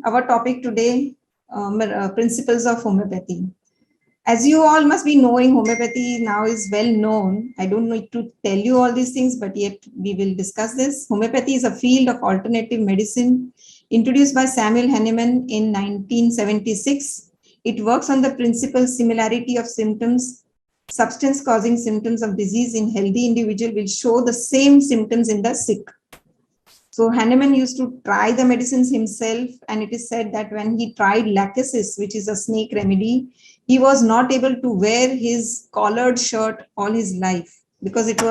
Our topic today, principles of homeopathy. As you all must be knowing, homeopathy now is well known. I don't need to tell you all these things, but yet we will discuss this. Homeopathy is a field of alternative medicine introduced by Samuel Hahnemann in 1976. It works on the principle similarity of symptoms. Substance causing symptoms of disease in healthy individual will show the same symptoms in the sick. So Hahnemann used to try the medicines himself, and it is said that when he tried lachesis, which is a snake remedy, he was not able to wear his collared shirt all his life because it's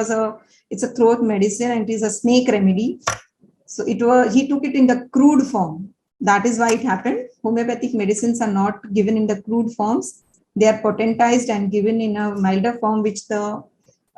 a throat medicine and it is a snake remedy. So he took it in the crude form. That is why it happened. Homeopathic medicines are not given in the crude forms. They are potentized and given in a milder form, which the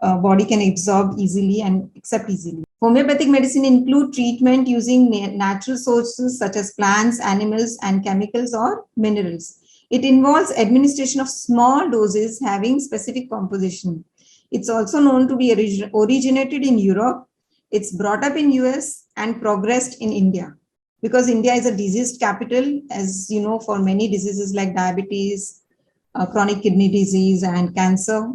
body can absorb easily and accept easily. Homeopathic medicine include treatment using natural sources such as plants, animals, and chemicals or minerals. It involves administration of small doses having specific composition. It's also known to be originated in Europe. It's brought up in US and progressed in India. Because India is a disease capital, as you know, for many diseases like diabetes, chronic kidney disease, and cancer.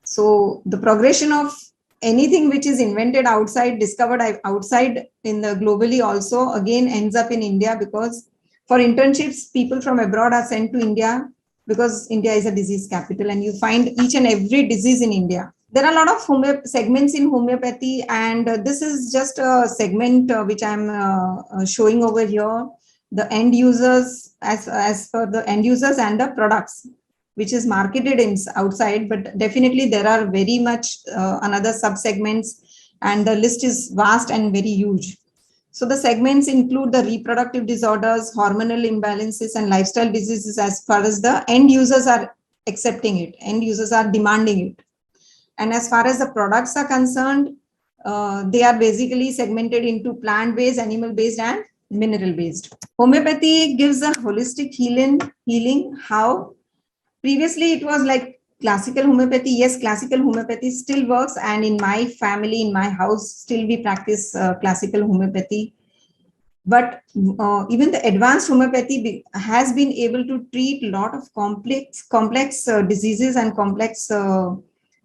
So the progression of anything which is invented outside, discovered outside in the globally also again ends up in India, because for internships, people from abroad are sent to India because India is a disease capital and you find each and every disease in India. There are a lot of segments in homeopathy, and this is just a segment which I'm showing over here. The end users, as for the end users and the products, which is marketed in outside, but definitely there are very much another sub segments, and the list is vast and very huge. So the segments include the reproductive disorders, hormonal imbalances, and lifestyle diseases as far as the end users are accepting it, end users are demanding it. And as far as the products are concerned, they are basically segmented into plant-based, animal-based, and mineral-based. Homeopathy gives a holistic healing. How? Previously, it was like classical homeopathy. Yes, classical homeopathy still works. And in my family, in my house, still we practice classical homeopathy. But even the advanced homeopathy has been able to treat a lot of complex diseases, and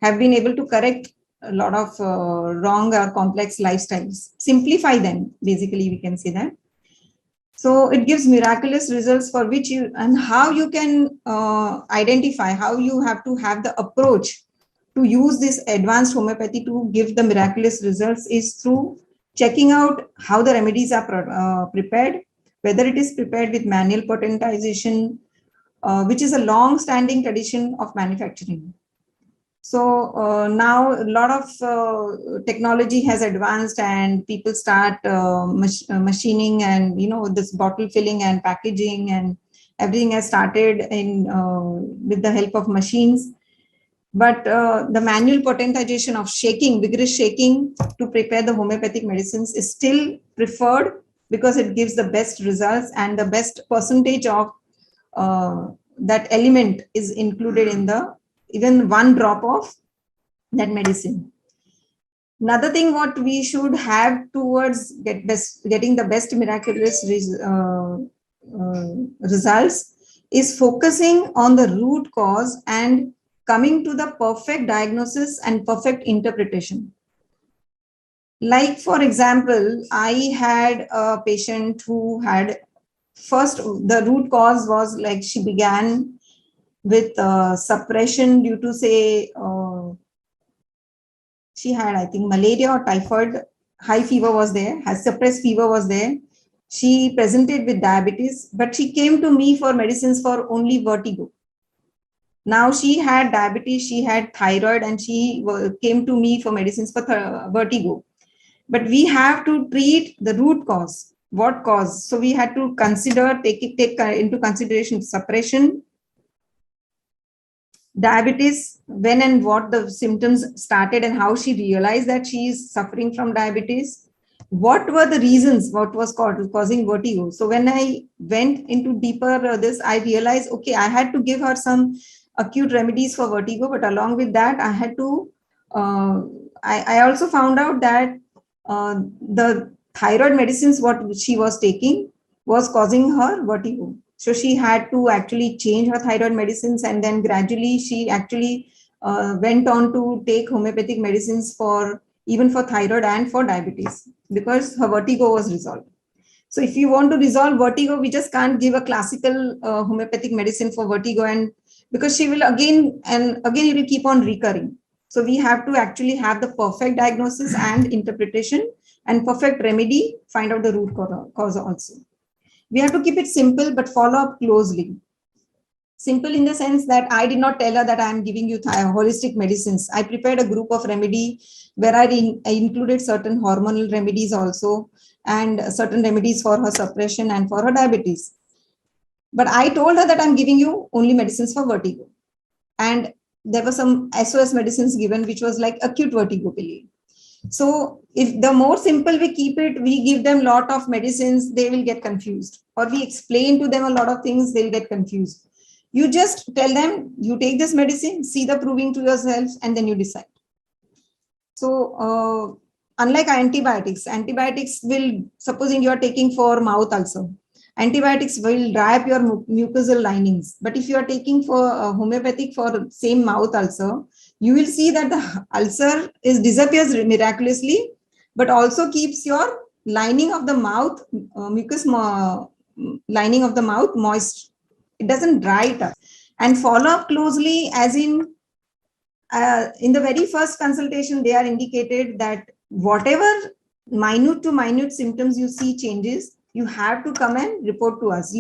have been able to correct a lot of wrong or complex lifestyles, simplify them, basically, we can say that. So it gives miraculous results for which you, and how you can identify, how you have to have the approach to use this advanced homeopathy to give the miraculous results is through checking out how the remedies are prepared, whether it is prepared with manual potentization, which is a long-standing tradition of manufacturing. So now a lot of technology has advanced, and people start machining, and this bottle filling and packaging, and everything has started in with the help of machines. But the manual potentization of shaking, vigorous shaking to prepare the homeopathic medicines is still preferred, because it gives the best results, and the best percentage of that element is included in the even one drop of that medicine. Another thing what we should have towards getting the best miraculous results is focusing on the root cause and coming to the perfect diagnosis and perfect interpretation. Like, for example, I had a patient who had, first, the root cause was like she began with suppression due to, say, she had, I think, malaria or typhoid, high fever was there, has suppressed fever was there. She presented with diabetes, but she came to me for medicines for only vertigo. Now she had diabetes, she had thyroid, and she came to me for medicines for vertigo. But we have to treat the root cause. What cause? So we had to take into consideration suppression, diabetes, when and what the symptoms started, and how she realized that she is suffering from diabetes. What were the reasons? What was causing vertigo? So when I went into deeper this, I realized, okay, I had to give her some acute remedies for vertigo, but along with that, I had to. I also found out that the thyroid medicines what she was taking was causing her vertigo. So she had to actually change her thyroid medicines, and then gradually she actually went on to take homeopathic medicines for even for thyroid and for diabetes, because her vertigo was resolved. So if you want to resolve vertigo, we just can't give a classical homeopathic medicine for vertigo, and because she will again and again it will keep on recurring. So we have to actually have the perfect diagnosis and interpretation and perfect remedy, find out the root cause also. We have to keep it simple but follow up closely. Simple in the sense that I did not tell her that I am giving you holistic medicines. I prepared a group of remedy where I included certain hormonal remedies also, and certain remedies for her suppression and for her diabetes. But I told her that I'm giving you only medicines for vertigo. And there were some SOS medicines given, which was like acute vertigo pill. So if the more simple we keep it, we give them a lot of medicines, they will get confused. Or we explain to them a lot of things, they'll get confused. You just tell them, you take this medicine, see the proving to yourselves, and then you decide. So unlike antibiotics will, supposing you are taking for mouth ulcer, antibiotics will dry up your mucosal linings. But if you are taking for homeopathic for same mouth ulcer, you will see that the ulcer disappears miraculously, but also keeps your lining of the mouth, mucus lining of the mouth moist. It doesn't dry it up. And follow up closely, as in the very first consultation, they are indicated that whatever minute to minute symptoms you see changes, you have to come and report to us.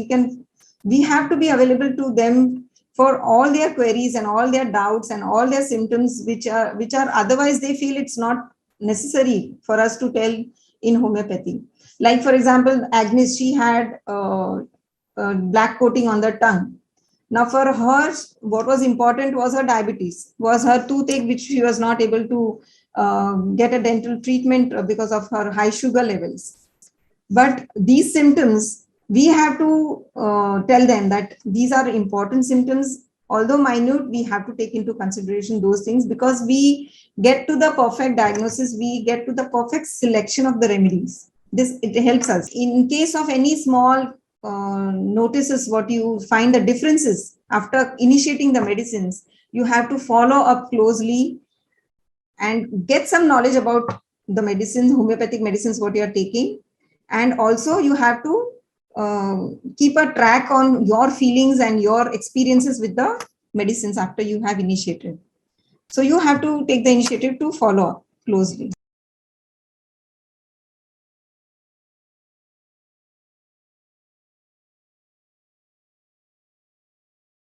We have to be available to them for all their queries and all their doubts and all their symptoms, which are otherwise they feel it's not necessary for us to tell in homeopathy. Like for example, Agnes, she had black coating on the tongue. Now for her, what was important was her diabetes, was her toothache, which she was not able to get a dental treatment because of her high sugar levels. But these symptoms, we have to tell them that these are important symptoms. Although minute, we have to take into consideration those things, because we get to the perfect diagnosis, we get to the perfect selection of the remedies. It helps us. In case of any small notices, what you find the differences after initiating the medicines, you have to follow up closely and get some knowledge about the medicines, homeopathic medicines, what you are taking. And also you have to keep a track on your feelings and your experiences with the medicines after you have initiated. So you have to take the initiative to follow up closely.